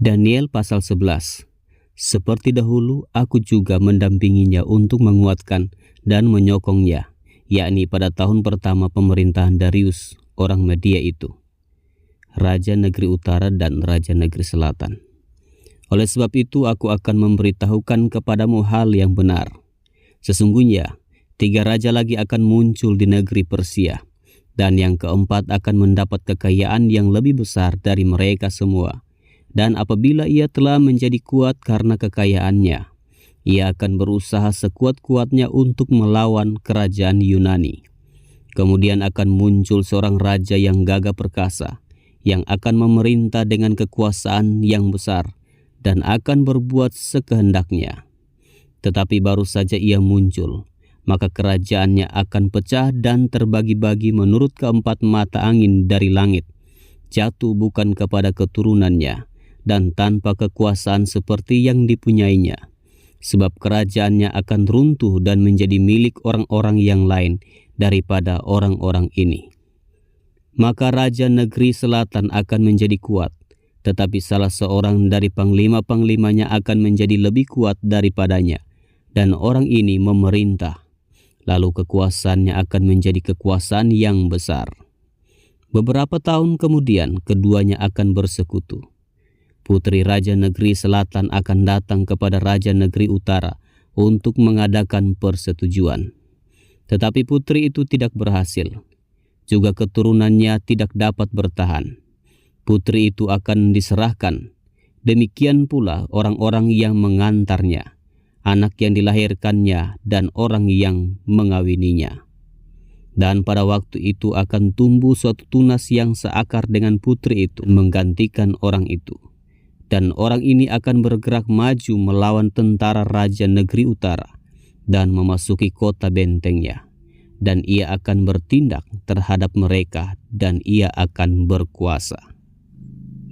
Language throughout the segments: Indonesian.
Daniel pasal 11. Seperti dahulu, aku juga mendampinginya untuk menguatkan dan menyokongnya, yakni pada tahun pertama pemerintahan Darius, orang Media itu, Raja Negeri Utara dan Raja Negeri Selatan. Oleh sebab itu, aku akan memberitahukan kepadamu hal yang benar. Sesungguhnya, 3 raja lagi akan muncul di negeri Persia, dan yang keempat akan mendapat kekayaan yang lebih besar dari mereka semua. Dan apabila ia telah menjadi kuat karena kekayaannya, ia akan berusaha sekuat-kuatnya untuk melawan kerajaan Yunani. Kemudian akan muncul seorang raja yang gagah perkasa, yang akan memerintah dengan kekuasaan yang besar dan akan berbuat sekehendaknya. Tetapi baru saja ia muncul, maka kerajaannya akan pecah dan terbagi-bagi menurut keempat mata angin dari langit, jatuh bukan kepada keturunannya, dan tanpa kekuasaan seperti yang dipunyainya, sebab kerajaannya akan runtuh dan menjadi milik orang-orang yang lain daripada orang-orang ini. Maka Raja Negeri Selatan akan menjadi kuat, tetapi salah seorang dari panglima-panglimanya akan menjadi lebih kuat daripadanya, dan orang ini memerintah. Lalu kekuasaannya akan menjadi kekuasaan yang besar. Beberapa tahun kemudian keduanya akan bersekutu. Putri Raja Negeri Selatan akan datang kepada Raja Negeri Utara untuk mengadakan persetujuan. Tetapi putri itu tidak berhasil. Juga keturunannya tidak dapat bertahan. Putri itu akan diserahkan. Demikian pula orang-orang yang mengantarnya, anak yang dilahirkannya, dan orang yang mengawininya. Dan pada waktu itu akan tumbuh suatu tunas yang seakar dengan putri itu menggantikan orang itu. Dan orang ini akan bergerak maju melawan tentara Raja Negeri Utara dan memasuki kota bentengnya. Dan ia akan bertindak terhadap mereka dan ia akan berkuasa.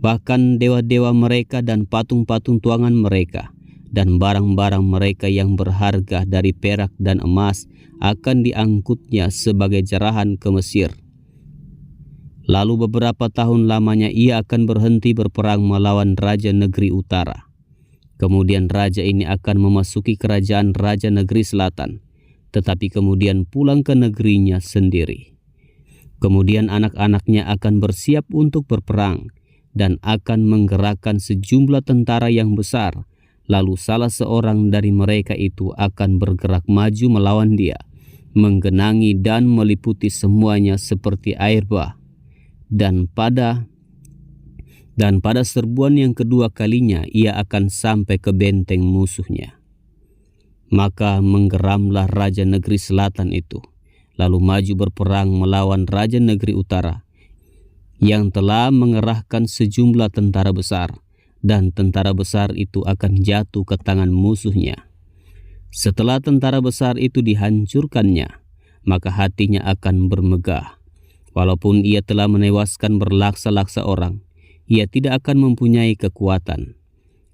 Bahkan dewa-dewa mereka dan patung-patung tuangan mereka dan barang-barang mereka yang berharga dari perak dan emas akan diangkutnya sebagai jarahan ke Mesir. Lalu beberapa tahun lamanya ia akan berhenti berperang melawan Raja Negeri Utara. Kemudian raja ini akan memasuki kerajaan Raja Negeri Selatan, tetapi kemudian pulang ke negerinya sendiri. Kemudian anak-anaknya akan bersiap untuk berperang dan akan menggerakkan sejumlah tentara yang besar. Lalu salah seorang dari mereka itu akan bergerak maju melawan dia, menggenangi dan meliputi semuanya seperti air bah. Dan pada serbuan yang kedua kalinya ia akan sampai ke benteng musuhnya. Maka menggeramlah Raja Negeri Selatan itu, lalu maju berperang melawan Raja Negeri Utara, yang telah mengerahkan sejumlah tentara besar, dan tentara besar itu akan jatuh ke tangan musuhnya. Setelah tentara besar itu dihancurkannya, maka hatinya akan bermegah. Walaupun ia telah menewaskan berlaksa-laksa orang, ia tidak akan mempunyai kekuatan.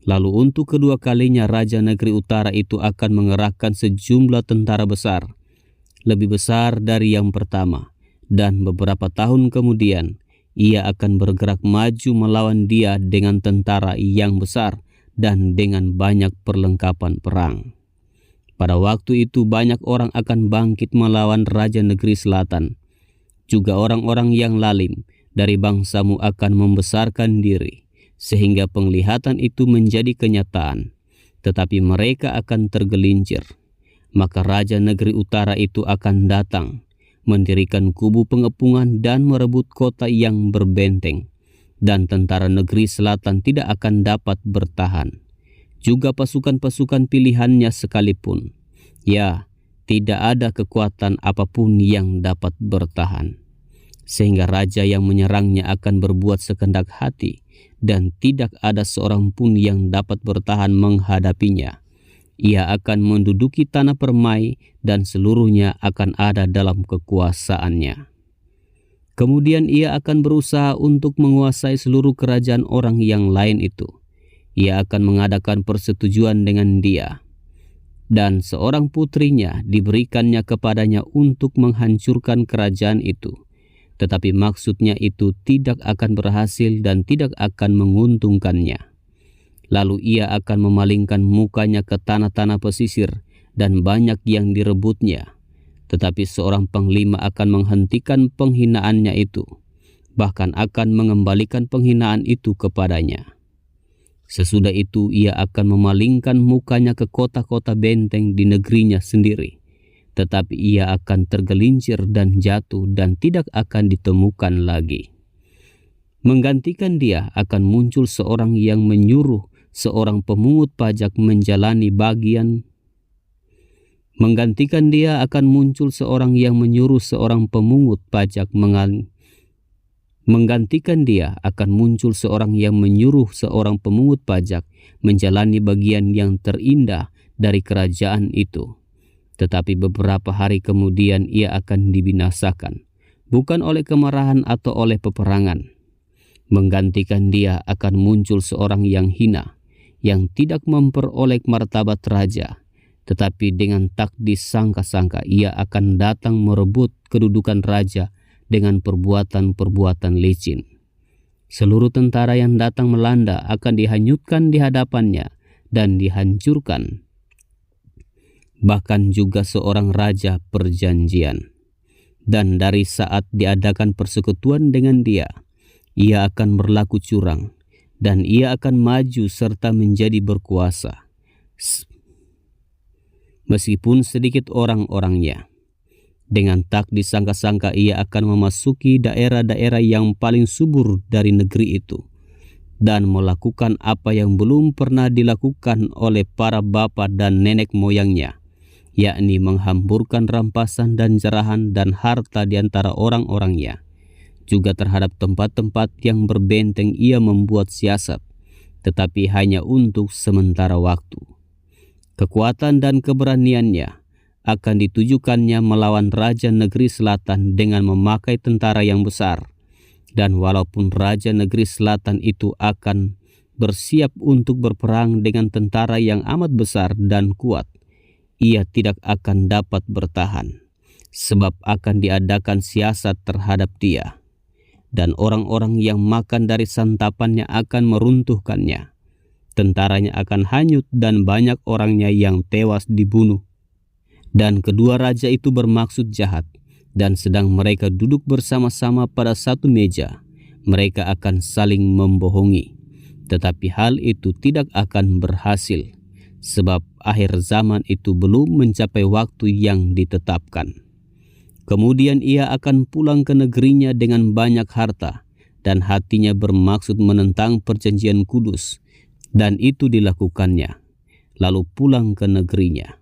Lalu untuk kedua kalinya Raja Negeri Utara itu akan mengerahkan sejumlah tentara besar, lebih besar dari yang pertama, dan beberapa tahun kemudian ia akan bergerak maju melawan dia dengan tentara yang besar dan dengan banyak perlengkapan perang. Pada waktu itu banyak orang akan bangkit melawan Raja Negeri Selatan. Juga orang-orang yang lalim dari bangsamu akan membesarkan diri, sehingga penglihatan itu menjadi kenyataan, tetapi mereka akan tergelincir. Maka Raja Negeri Utara itu akan datang, mendirikan kubu pengepungan dan merebut kota yang berbenteng, dan tentara Negeri Selatan tidak akan dapat bertahan. Juga pasukan-pasukan pilihannya sekalipun, ya, tidak ada kekuatan apapun yang dapat bertahan. Sehingga raja yang menyerangnya akan berbuat sekehendak hati, dan tidak ada seorang pun yang dapat bertahan menghadapinya. Ia akan menduduki tanah permai dan seluruhnya akan ada dalam kekuasaannya. Kemudian ia akan berusaha untuk menguasai seluruh kerajaan orang yang lain itu. Ia akan mengadakan persetujuan dengan dia. Dan seorang putrinya diberikannya kepadanya untuk menghancurkan kerajaan itu. Tetapi maksudnya itu tidak akan berhasil dan tidak akan menguntungkannya. Lalu ia akan memalingkan mukanya ke tanah-tanah pesisir dan banyak yang direbutnya. Tetapi seorang panglima akan menghentikan penghinaannya itu, bahkan akan mengembalikan penghinaan itu kepadanya. Sesudah itu ia akan memalingkan mukanya ke kota-kota benteng di negerinya sendiri. Tetapi ia akan tergelincir dan jatuh dan tidak akan ditemukan lagi. Menggantikan dia akan muncul seorang yang menyuruh seorang pemungut pajak menjalani bagian. Menggantikan dia akan muncul seorang yang menyuruh seorang pemungut pajak Menggantikan dia akan muncul seorang yang menyuruh seorang pemungut pajak menjalani bagian yang terindah dari kerajaan itu. Tetapi beberapa hari kemudian ia akan dibinasakan, bukan oleh kemarahan atau oleh peperangan. Menggantikan dia akan muncul seorang yang hina, yang tidak memperoleh martabat raja, tetapi dengan tak disangka-sangka ia akan datang merebut kedudukan raja dengan perbuatan-perbuatan licin. Seluruh tentara yang datang melanda akan dihanyutkan di hadapannya dan dihancurkan. Bahkan juga seorang raja perjanjian. Dan dari saat diadakan persekutuan dengan dia, ia akan berlaku curang, dan ia akan maju serta menjadi berkuasa. Meskipun sedikit orang-orangnya, dengan tak disangka-sangka ia akan memasuki daerah-daerah yang paling subur dari negeri itu, dan melakukan apa yang belum pernah dilakukan oleh para bapa dan nenek moyangnya, yakni menghamburkan rampasan dan jarahan dan harta di antara orang-orangnya. Juga terhadap tempat-tempat yang berbenteng ia membuat siasat, tetapi hanya untuk sementara waktu. Kekuatan dan keberaniannya akan ditujukannya melawan raja negeri selatan dengan memakai tentara yang besar. Dan walaupun raja negeri selatan itu akan bersiap untuk berperang dengan tentara yang amat besar dan kuat, ia tidak akan dapat bertahan, sebab akan diadakan siasat terhadap dia. Dan orang-orang yang makan dari santapannya akan meruntuhkannya. Tentaranya akan hanyut dan banyak orangnya yang tewas dibunuh. Dan kedua raja itu bermaksud jahat, dan sedang mereka duduk bersama-sama pada satu meja, mereka akan saling membohongi. Tetapi hal itu tidak akan berhasil, sebab akhir zaman itu belum mencapai waktu yang ditetapkan. Kemudian ia akan pulang ke negerinya dengan banyak harta, dan hatinya bermaksud menentang perjanjian kudus, dan itu dilakukannya, lalu pulang ke negerinya.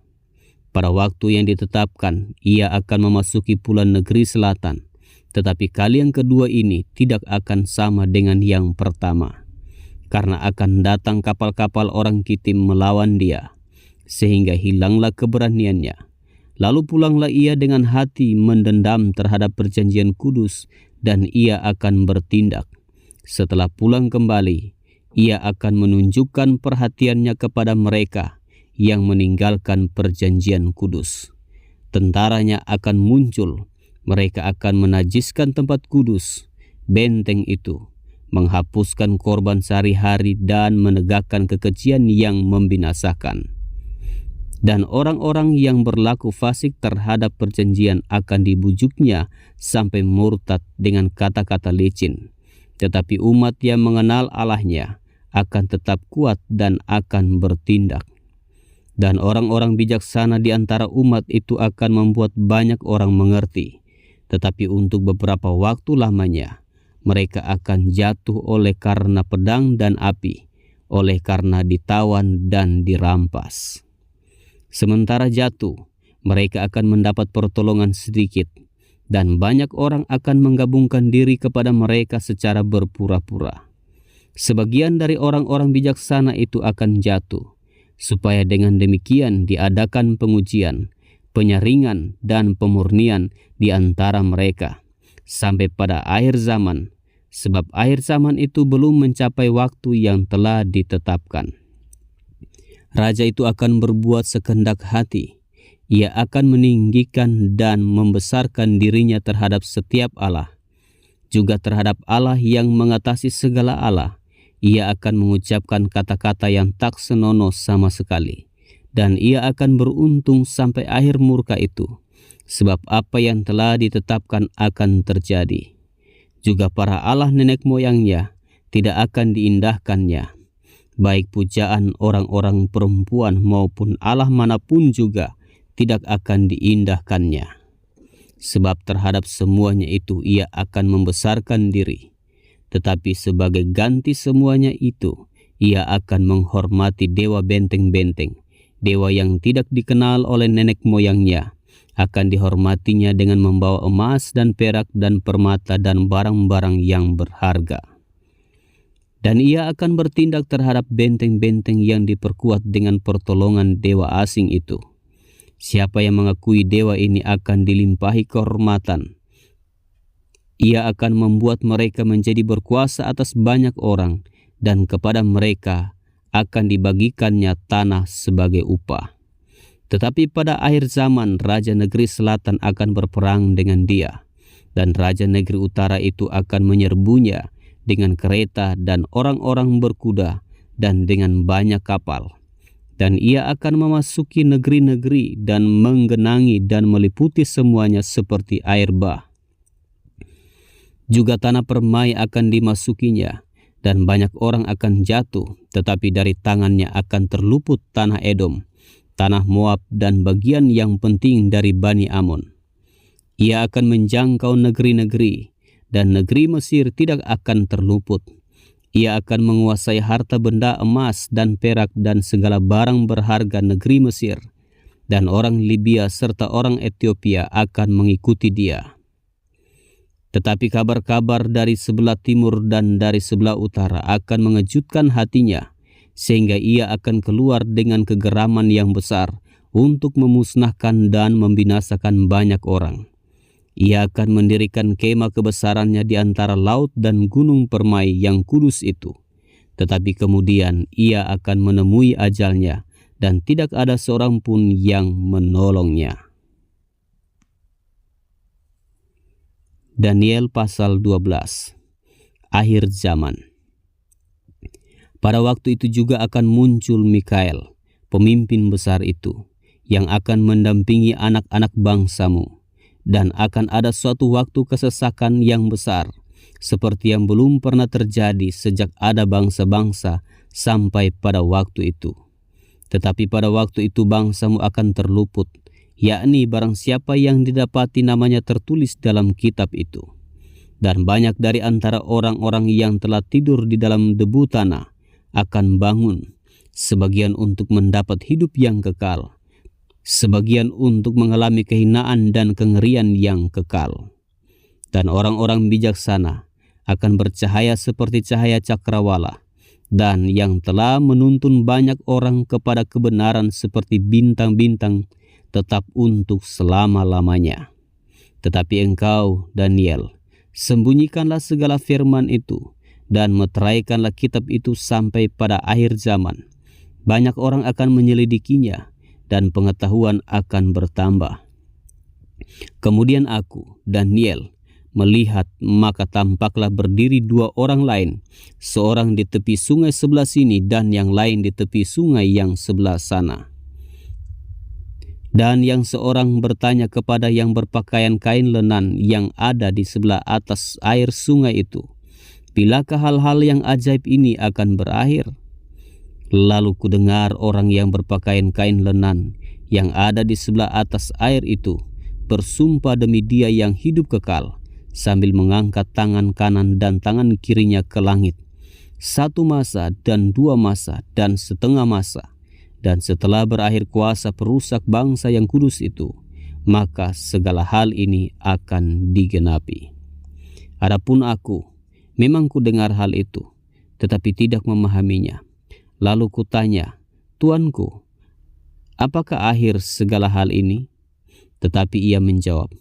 Pada waktu yang ditetapkan, ia akan memasuki pulau negeri selatan, tetapi kali yang kedua ini tidak akan sama dengan yang pertama, karena akan datang kapal-kapal orang Kitim melawan dia, sehingga hilanglah keberaniannya. Lalu pulanglah ia dengan hati mendendam terhadap perjanjian kudus, dan ia akan bertindak. Setelah pulang kembali, ia akan menunjukkan perhatiannya kepada mereka yang meninggalkan perjanjian kudus. Tentaranya akan muncul, mereka akan menajiskan tempat kudus, benteng itu, menghapuskan korban sehari-hari dan menegakkan kekejian yang membinasakan. Dan orang-orang yang berlaku fasik terhadap perjanjian akan dibujuknya sampai murtad dengan kata-kata licin. Tetapi umat yang mengenal Allahnya akan tetap kuat dan akan bertindak. Dan orang-orang bijaksana di antara umat itu akan membuat banyak orang mengerti. Tetapi untuk beberapa waktu lamanya, mereka akan jatuh oleh karena pedang dan api, oleh karena ditawan dan dirampas. Sementara jatuh, mereka akan mendapat pertolongan sedikit, dan banyak orang akan menggabungkan diri kepada mereka secara berpura-pura. Sebagian dari orang-orang bijaksana itu akan jatuh, supaya dengan demikian diadakan pengujian, penyaringan, dan pemurnian di antara mereka, sampai pada akhir zaman, sebab akhir zaman itu belum mencapai waktu yang telah ditetapkan. Raja itu akan berbuat sekehendak hati. Ia akan meninggikan dan membesarkan dirinya terhadap setiap Allah, juga terhadap Allah yang mengatasi segala Allah, ia akan mengucapkan kata-kata yang tak senonoh sama sekali, dan ia akan beruntung sampai akhir murka itu, sebab apa yang telah ditetapkan akan terjadi. Juga para Allah nenek moyangnya tidak akan diindahkannya, baik pujaan orang-orang perempuan maupun Allah manapun juga tidak akan diindahkannya. Sebab terhadap semuanya itu ia akan membesarkan diri, tetapi sebagai ganti semuanya itu, ia akan menghormati dewa benteng-benteng, dewa yang tidak dikenal oleh nenek moyangnya, akan dihormatinya dengan membawa emas dan perak dan permata dan barang-barang yang berharga. Dan ia akan bertindak terhadap benteng-benteng yang diperkuat dengan pertolongan dewa asing itu. Siapa yang mengakui dewa ini akan dilimpahi kehormatan. Ia akan membuat mereka menjadi berkuasa atas banyak orang, dan kepada mereka akan dibagikannya tanah sebagai upah. Tetapi pada akhir zaman raja negeri selatan akan berperang dengan dia, dan raja negeri utara itu akan menyerbunya dengan kereta dan orang-orang berkuda dan dengan banyak kapal. Dan ia akan memasuki negeri-negeri dan menggenangi dan meliputi semuanya seperti air bah. Juga tanah permai akan dimasukinya, dan banyak orang akan jatuh, tetapi dari tangannya akan terluput tanah Edom, tanah Moab, dan bagian yang penting dari Bani Amon. Ia akan menjangkau negeri-negeri, dan negeri Mesir tidak akan terluput. Ia akan menguasai harta benda emas dan perak dan segala barang berharga negeri Mesir, dan orang Libya serta orang Ethiopia akan mengikuti dia. Tetapi kabar-kabar dari sebelah timur dan dari sebelah utara akan mengejutkan hatinya, sehingga ia akan keluar dengan kegeraman yang besar untuk memusnahkan dan membinasakan banyak orang. Ia akan mendirikan kemah kebesarannya di antara laut dan gunung permai yang kudus itu. Tetapi kemudian ia akan menemui ajalnya, dan tidak ada seorang pun yang menolongnya. Daniel pasal 12. Akhir zaman. Pada waktu itu juga akan muncul Mikael, pemimpin besar itu, yang akan mendampingi anak-anak bangsamu. Dan akan ada suatu waktu kesesakan yang besar, seperti yang belum pernah terjadi sejak ada bangsa-bangsa sampai pada waktu itu. Tetapi pada waktu itu bangsamu akan terluput, yakni barang siapa yang didapati namanya tertulis dalam kitab itu. Dan banyak dari antara orang-orang yang telah tidur di dalam debu tanah akan bangun, sebagian untuk mendapat hidup yang kekal, sebagian untuk mengalami kehinaan dan kengerian yang kekal. Dan orang-orang bijaksana akan bercahaya seperti cahaya cakrawala, dan yang telah menuntun banyak orang kepada kebenaran seperti bintang-bintang tetap untuk selama-lamanya. Tetapi engkau, Daniel, sembunyikanlah segala firman itu, dan meteraikanlah kitab itu sampai pada akhir zaman. Banyak orang akan menyelidikinya, dan pengetahuan akan bertambah. Kemudian aku, Daniel, melihat, maka tampaklah berdiri dua orang lain, seorang di tepi sungai sebelah sini dan yang lain di tepi sungai yang sebelah sana. Dan yang seorang bertanya kepada yang berpakaian kain lenan yang ada di sebelah atas air sungai itu, bilakah hal-hal yang ajaib ini akan berakhir? Lalu kudengar orang yang berpakaian kain lenan yang ada di sebelah atas air itu bersumpah demi Dia yang hidup kekal, sambil mengangkat tangan kanan dan tangan kirinya ke langit, 1 masa dan 2 masa dan setengah masa. Dan setelah berakhir kuasa perusak bangsa yang kudus itu, maka segala hal ini akan digenapi. Adapun aku, memang kudengar hal itu, tetapi tidak memahaminya. Lalu kutanya, Tuanku, apakah akhir segala hal ini? Tetapi ia menjawab,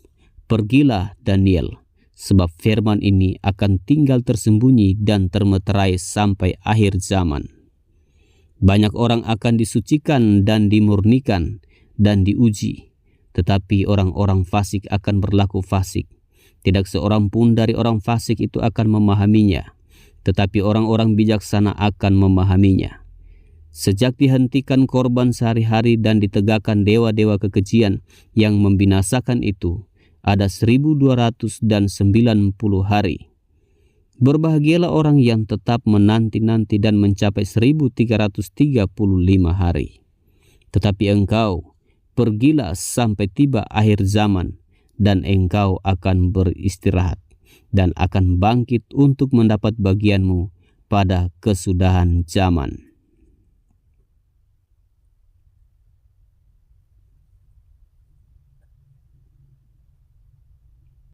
Pergilah Daniel, sebab firman ini akan tinggal tersembunyi dan termeterai sampai akhir zaman. Banyak orang akan disucikan dan dimurnikan dan diuji, tetapi orang-orang fasik akan berlaku fasik. Tidak seorang pun dari orang fasik itu akan memahaminya, tetapi orang-orang bijaksana akan memahaminya. Sejak dihentikan korban sehari-hari dan ditegakkan dewa-dewa kekejian yang membinasakan itu, ada 1290 hari. Berbahagialah orang yang tetap menanti-nanti dan mencapai 1335 hari. Tetapi engkau, pergilah sampai tiba akhir zaman, dan engkau akan beristirahat, dan akan bangkit untuk mendapat bagianmu pada kesudahan zaman.